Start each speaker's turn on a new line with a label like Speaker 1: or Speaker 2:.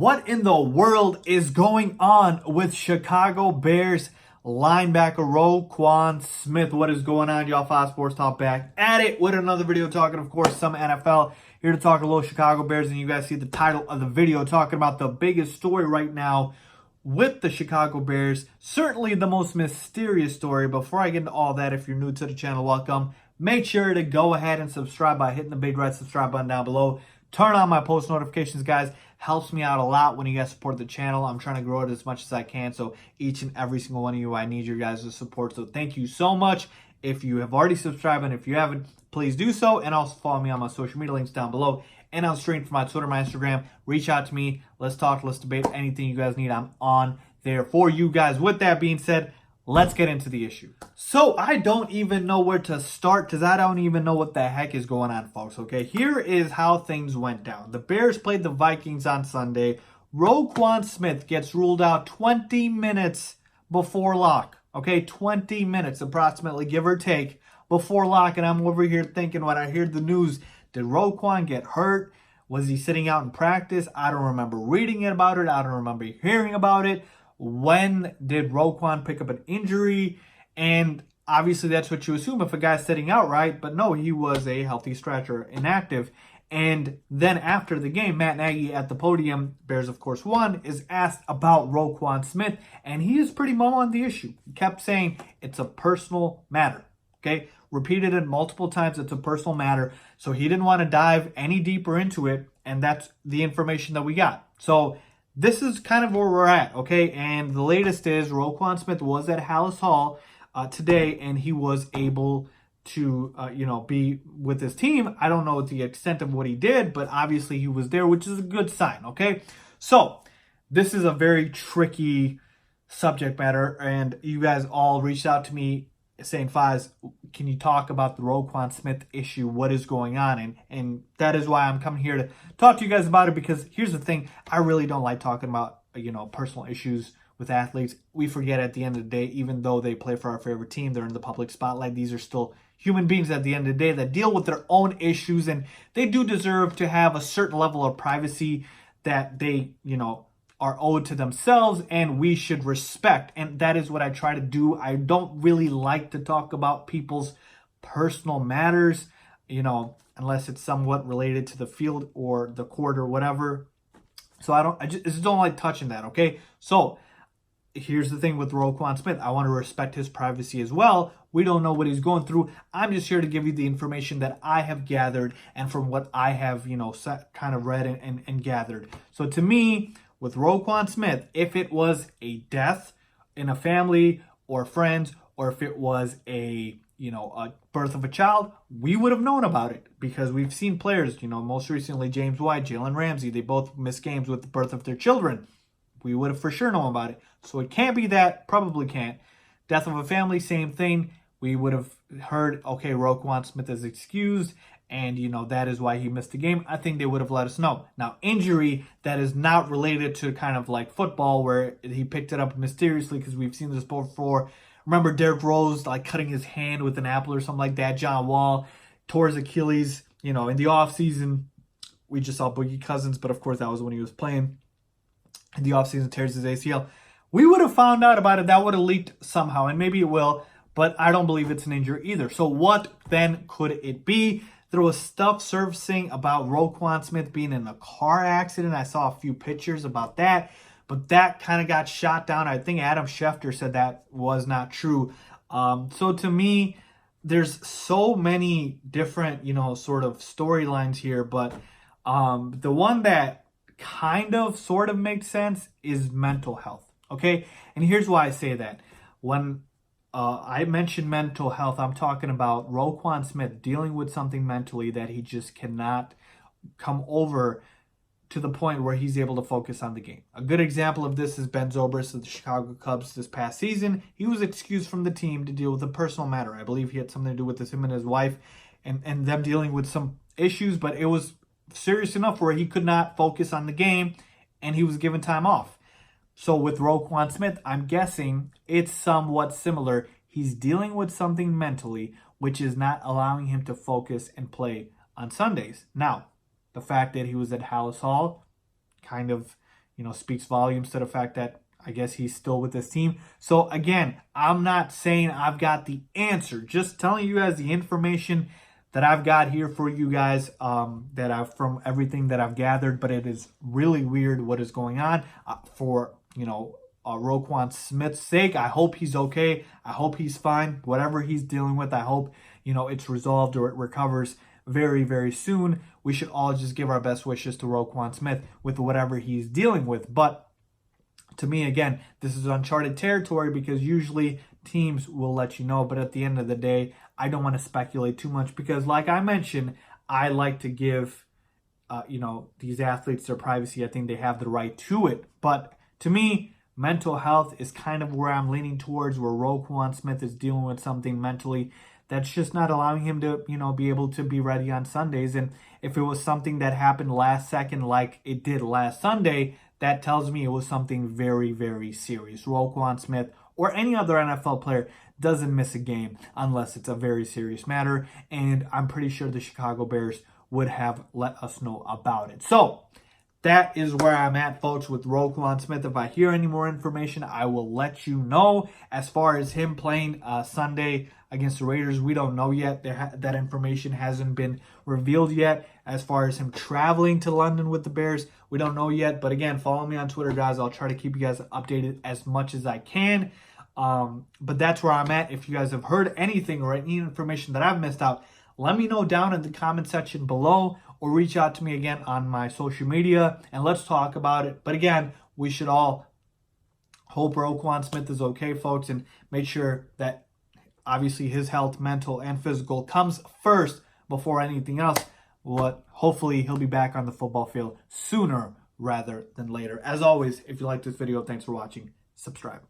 Speaker 1: What in the world is going on with Chicago Bears linebacker Roquan Smith? What is going on, y'all? Fox Sports Talk back at it with another video talking, of course, some NFL. Here to talk a little Chicago Bears, and you guys see the title of the video talking about the biggest story right now with the Chicago Bears. Certainly the most mysterious story. Before I get into all that, if you're new to the channel, welcome. Make sure to go ahead and subscribe by hitting the big red subscribe button down below. Turn on my post notifications, guys. Helps me out a lot when you guys support the channel. I'm trying to grow it as much as I can. So each and every single one of you, I need your guys' support. So thank you so much. If you have already subscribed, and if you haven't, please do so. And also follow me on my social media links down below. And on screen for my Twitter, my Instagram. Reach out to me. Let's talk. Let's debate. Anything you guys need, I'm on there for you guys. With that being said, let's get into the issue. So I don't even know where to start because I don't even know what the heck is going on, folks. Okay, here is how things went down. The Bears played the Vikings on Sunday. Roquan Smith gets ruled out 20 minutes before lock. Okay, 20 minutes approximately, give or take, before lock. And I'm over here thinking when I hear the news, did Roquan get hurt? Was he sitting out in practice? I don't remember reading about it. I don't remember hearing about it. When did Roquan pick up an injury? And obviously that's what you assume if a guy's sitting out, right? But no, he was a healthy scratcher, inactive. And then after the game, Matt Nagy at the podium, Bears of course won, is asked about Roquan Smith. And he is pretty mum on the issue. He kept saying it's a personal matter. Okay? Repeated it multiple times. It's a personal matter. So he didn't want to dive any deeper into it. And that's the information that we got. So this is kind of where we're at, okay? And the latest is Roquan Smith was at Hallis Hall today, and he was able to, be with his team. I don't know the extent of what he did, but obviously he was there, which is a good sign, okay? So this is a very tricky subject matter, and you guys all reached out to me saying, Faz, can you talk about the Roquan Smith issue? What is going on? And that is why I'm coming here to talk to you guys about it, because here's the thing. I really don't like talking about, personal issues with athletes. We forget at the end of the day, even though they play for our favorite team, they're in the public spotlight. These are still human beings at the end of the day that deal with their own issues, and they do deserve to have a certain level of privacy that they, are owed to themselves, and we should respect. And that is what I try to do. I don't really like to talk about people's personal matters, unless it's somewhat related to the field or the court or whatever. So I just don't like touching that, okay? So here's the thing with Roquan Smith. I want to respect his privacy as well. We don't know what he's going through. I'm just here to give you the information that I have gathered and from what I have, kind of read and gathered. So to me, with Roquan Smith, if it was a death in a family or friends, or if it was a birth of a child, we would have known about it, because we've seen players, most recently James White, Jalen Ramsey, they both missed games with the birth of their children. We would have for sure known about it. So it can't be that, probably can't. Death of a family, same thing. We would have heard, okay, Roquan Smith is excused, and, that is why he missed the game. I think they would have let us know. Now, injury that is not related to kind of like football, where he picked it up mysteriously, because we've seen this before. Remember Derrick Rose, like, cutting his hand with an apple or something like that. John Wall tore his Achilles, in the offseason. We just saw Boogie Cousins, but of course that was when he was playing. In the offseason, tears his ACL. We would have found out about it. That would have leaked somehow, and maybe it will, but I don't believe it's an injury either. So what then could it be? There was stuff surfacing about Roquan Smith being in a car accident. I saw a few pictures about that, but that kind of got shot down. I think Adam Schefter said that was not true. So to me, there's so many different, sort of storylines here, but the one that kind of sort of makes sense is mental health. Okay, and here's why I say that. When I mentioned mental health, I'm talking about Roquan Smith dealing with something mentally that he just cannot come over to the point where he's able to focus on the game. A good example of this is Ben Zobrist of the Chicago Cubs this past season. He was excused from the team to deal with a personal matter. I believe he had something to do with this, him and his wife, and them dealing with some issues, but it was serious enough where he could not focus on the game, and he was given time off. So with Roquan Smith, I'm guessing it's somewhat similar. He's dealing with something mentally, which is not allowing him to focus and play on Sundays. Now, the fact that he was at Hallis Hall kind of, speaks volumes to the fact that I guess he's still with this team. So again, I'm not saying I've got the answer, just telling you guys the information that I've got here for you guys, that I've from everything that I've gathered. But it is really weird what is going on for Roquan Smith's sake. I hope he's okay. I hope he's fine. Whatever he's dealing with, I hope it's resolved or it recovers very, very soon. We should all just give our best wishes to Roquan Smith with whatever he's dealing with. But to me, again, this is uncharted territory because usually teams will let you know. But at the end of the day, I don't want to speculate too much because, like I mentioned, I like to give, these athletes their privacy. I think they have the right to it. But to me, mental health is kind of where I'm leaning towards, where Roquan Smith is dealing with something mentally that's just not allowing him to, be able to be ready on Sundays. And if it was something that happened last second like it did last Sunday, that tells me it was something very, very serious. Roquan Smith or any other NFL player doesn't miss a game unless it's a very serious matter. And I'm pretty sure the Chicago Bears would have let us know about it. So that is where I'm at, folks, with Roquan Smith. If I hear any more information, I will let you know. As far as him playing Sunday against the Raiders, we don't know yet. That information hasn't been revealed yet. As far as him traveling to London with the Bears, we don't know yet. But again, follow me on Twitter, guys. I'll try to keep you guys updated as much as I can. But that's where I'm at. If you guys have heard anything or any information that I've missed out, let me know down in the comment section below or reach out to me again on my social media and let's talk about it. But again, we should all hope Roquan Smith is okay, folks, and make sure that obviously his health, mental and physical, comes first before anything else. Hopefully he'll be back on the football field sooner rather than later. As always, if you like this video, thanks for watching. Subscribe.